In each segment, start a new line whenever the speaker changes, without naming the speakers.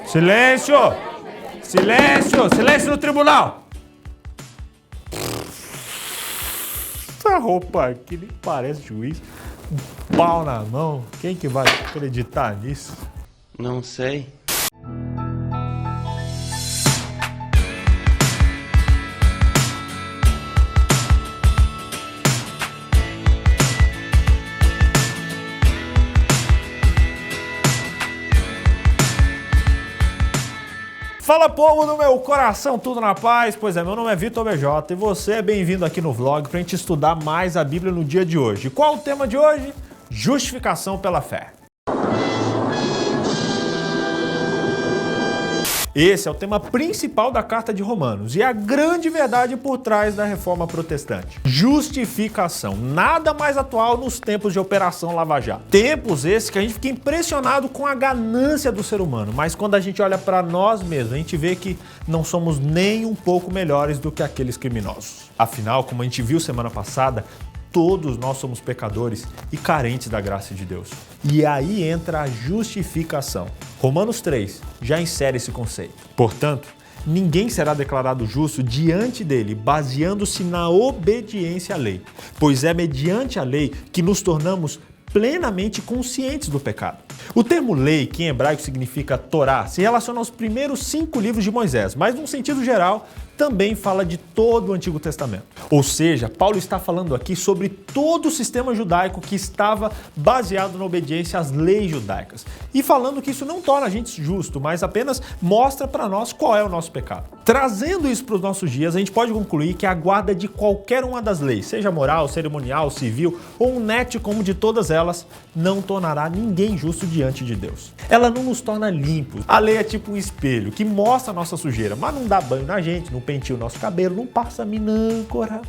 Silêncio! Silêncio! Silêncio no tribunal! Essa roupa aqui nem parece juiz. Um pau na mão. Quem que vai acreditar nisso?
Não sei.
Fala, povo do meu coração, tudo na paz? Pois é, meu nome é Vitor BJ e você é bem-vindo aqui no vlog pra gente estudar mais a Bíblia no dia de hoje. Qual o tema de hoje? Justificação pela fé. Esse é o tema principal da carta de Romanos e a grande verdade por trás da reforma protestante. Justificação, nada mais atual nos tempos de Operação Lava Jato. Tempos esses que a gente fica impressionado com a ganância do ser humano, mas quando a gente olha para nós mesmos, a gente vê que não somos nem um pouco melhores do que aqueles criminosos. Afinal, como a gente viu semana passada, todos nós somos pecadores e carentes da graça de Deus. E aí entra a justificação. Romanos 3 já insere esse conceito. Portanto, ninguém será declarado justo diante dele, baseando-se na obediência à lei, pois é mediante a lei que nos tornamos plenamente conscientes do pecado. O termo lei, que em hebraico significa Torá, se relaciona aos primeiros 5 livros de Moisés, mas num sentido geral, também fala de todo o Antigo Testamento. Ou seja, Paulo está falando aqui sobre todo o sistema judaico que estava baseado na obediência às leis judaicas. E falando que isso não torna a gente justo, mas apenas mostra para nós qual é o nosso pecado. Trazendo isso para os nossos dias, a gente pode concluir que a guarda de qualquer uma das leis, seja moral, cerimonial, civil ou um net como de todas elas, não tornará ninguém justo diante de Deus. Ela não nos torna limpos. A lei é tipo um espelho que mostra a nossa sujeira, mas não dá banho na gente, não penteia o nosso cabelo, não passa minâncora.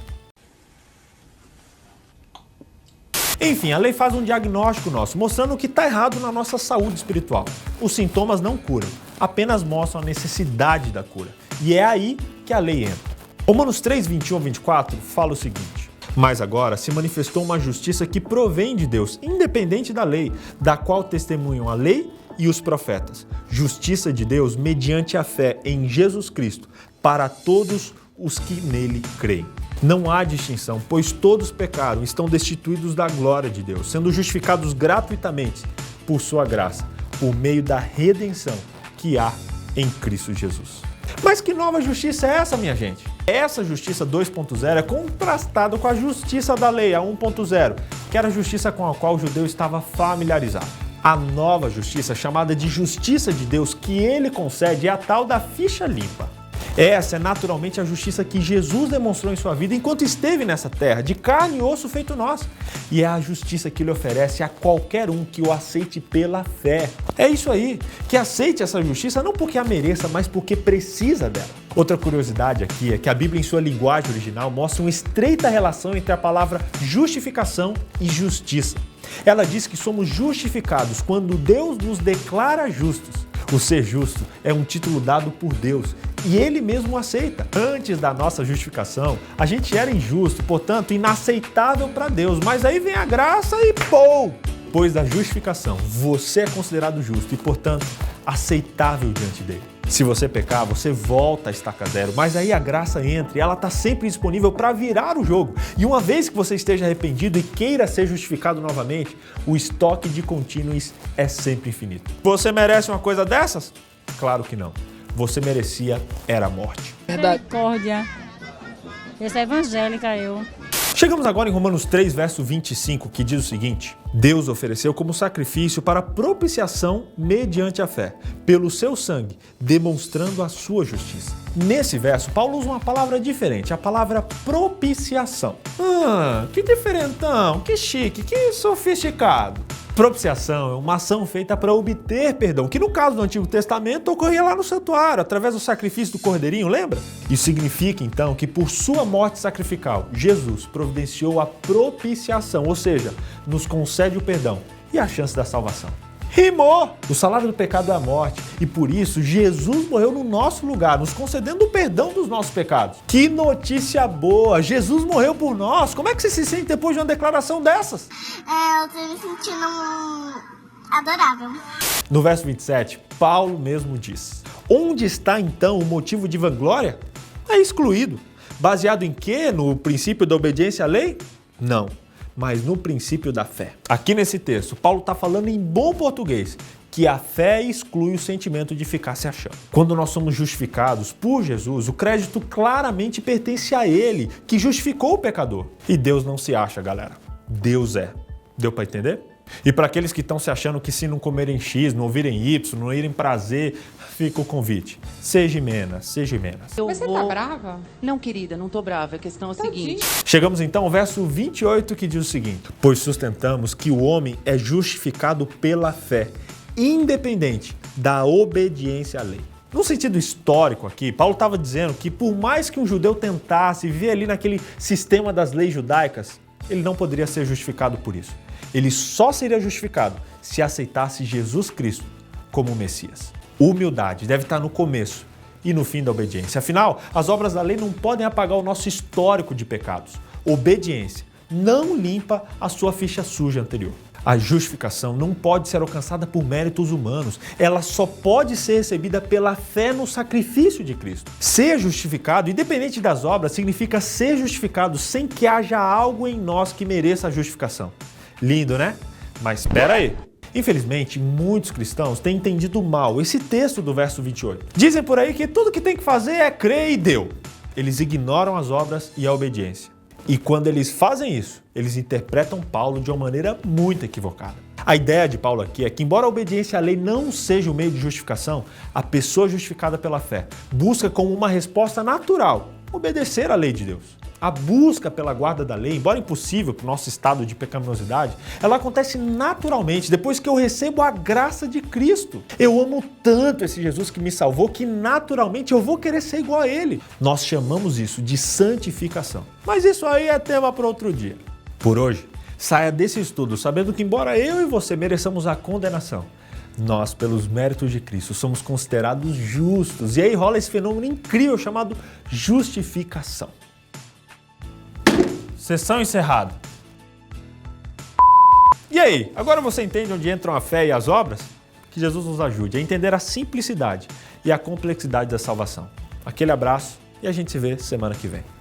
Enfim, a lei faz um diagnóstico nosso, mostrando o que está errado na nossa saúde espiritual. Os sintomas não curam, apenas mostram a necessidade da cura. E é aí que a lei entra. Romanos 3, 21 a 24 fala o seguinte: mas agora se manifestou uma justiça que provém de Deus, independente da lei, da qual testemunham a lei e os profetas. Justiça de Deus mediante a fé em Jesus Cristo, para todos os que nele creem. Não há distinção, pois todos pecaram e estão destituídos da glória de Deus, sendo justificados gratuitamente por sua graça, por meio da redenção que há em Cristo Jesus. Mas que nova justiça é essa, minha gente? Essa justiça 2.0 é contrastada com a justiça da lei, a 1.0, que era a justiça com a qual o judeu estava familiarizado. A nova justiça, chamada de justiça de Deus, que ele concede, é a tal da ficha limpa. Essa é naturalmente a justiça que Jesus demonstrou em sua vida enquanto esteve nessa terra, de carne e osso feito nosso. E é a justiça que ele oferece a qualquer um que o aceite pela fé. É isso aí, que aceite essa justiça não porque a mereça, mas porque precisa dela. Outra curiosidade aqui é que a Bíblia, em sua linguagem original, mostra uma estreita relação entre a palavra justificação e justiça. Ela diz que somos justificados quando Deus nos declara justos. O ser justo é um título dado por Deus e Ele mesmo o aceita. Antes da nossa justificação, a gente era injusto, portanto, inaceitável para Deus. Mas aí vem a graça e pô! Depois da justificação, você é considerado justo e, portanto, aceitável diante dele. Se você pecar, você volta a estaca zero, mas aí a graça entra e ela está sempre disponível para virar o jogo. E uma vez que você esteja arrependido e queira ser justificado novamente, o estoque de contínuos é sempre infinito. Você merece uma coisa dessas? Claro que não. Você merecia era a morte.
Misericórdia. Essa é evangélica, eu.
Chegamos agora em Romanos 3, verso 25, que diz o seguinte: Deus ofereceu como sacrifício para propiciação mediante a fé, pelo seu sangue, demonstrando a sua justiça. Nesse verso, Paulo usa uma palavra diferente, a palavra propiciação. Que diferentão, que chique, que sofisticado. Propiciação é uma ação feita para obter perdão, que no caso do Antigo Testamento ocorria lá no santuário, através do sacrifício do cordeirinho, lembra? Isso significa então que por sua morte sacrificial, Jesus providenciou a propiciação, ou seja, nos concede o perdão e a chance da salvação. Rimou! O salário do pecado é a morte e por isso Jesus morreu no nosso lugar, nos concedendo o perdão dos nossos pecados. Que notícia boa! Jesus morreu por nós! Como é que você se sente depois de uma declaração dessas?
Eu tô me sentindo adorável.
No verso 27, Paulo mesmo diz: onde está então o motivo de vanglória? É excluído. Baseado em quê? No princípio da obediência à lei? Não, mas no princípio da fé. Aqui nesse texto, Paulo está falando em bom português que a fé exclui o sentimento de ficar se achando. Quando nós somos justificados por Jesus, o crédito claramente pertence a Ele, que justificou o pecador. E Deus não se acha, galera. Deus é. Deu para entender? E para aqueles que estão se achando que se não comerem X, não ouvirem Y, não irem prazer, fica o convite. Seja menos, seja menos.
Mas você tá brava? Não, querida, não tô brava. A questão é a seguinte.
Chegamos então ao verso 28 que diz o seguinte: pois sustentamos que o homem é justificado pela fé, independente da obediência à lei. No sentido histórico aqui, Paulo estava dizendo que por mais que um judeu tentasse viver ali naquele sistema das leis judaicas, ele não poderia ser justificado por isso. Ele só seria justificado se aceitasse Jesus Cristo como o Messias. Humildade deve estar no começo e no fim da obediência. Afinal, as obras da lei não podem apagar o nosso histórico de pecados. Obediência não limpa a sua ficha suja anterior. A justificação não pode ser alcançada por méritos humanos. Ela só pode ser recebida pela fé no sacrifício de Cristo. Ser justificado, independente das obras, significa ser justificado sem que haja algo em nós que mereça a justificação. Lindo, né? Mas espera aí. Infelizmente, muitos cristãos têm entendido mal esse texto do verso 28. Dizem por aí que tudo que tem que fazer é crer e deu. Eles ignoram as obras e a obediência. E quando eles fazem isso, eles interpretam Paulo de uma maneira muito equivocada. A ideia de Paulo aqui é que, embora a obediência à lei não seja o meio de justificação, a pessoa justificada pela fé busca como uma resposta natural obedecer à lei de Deus. A busca pela guarda da lei, embora impossível para o nosso estado de pecaminosidade, ela acontece naturalmente depois que eu recebo a graça de Cristo. Eu amo tanto esse Jesus que me salvou que naturalmente eu vou querer ser igual a Ele. Nós chamamos isso de santificação. Mas isso aí é tema para outro dia. Por hoje, saia desse estudo sabendo que embora eu e você mereçamos a condenação, nós, pelos méritos de Cristo, somos considerados justos. E aí rola esse fenômeno incrível chamado justificação. Sessão encerrada. E aí, agora você entende onde entram a fé e as obras? Que Jesus nos ajude a entender a simplicidade e a complexidade da salvação. Aquele abraço e a gente se vê semana que vem.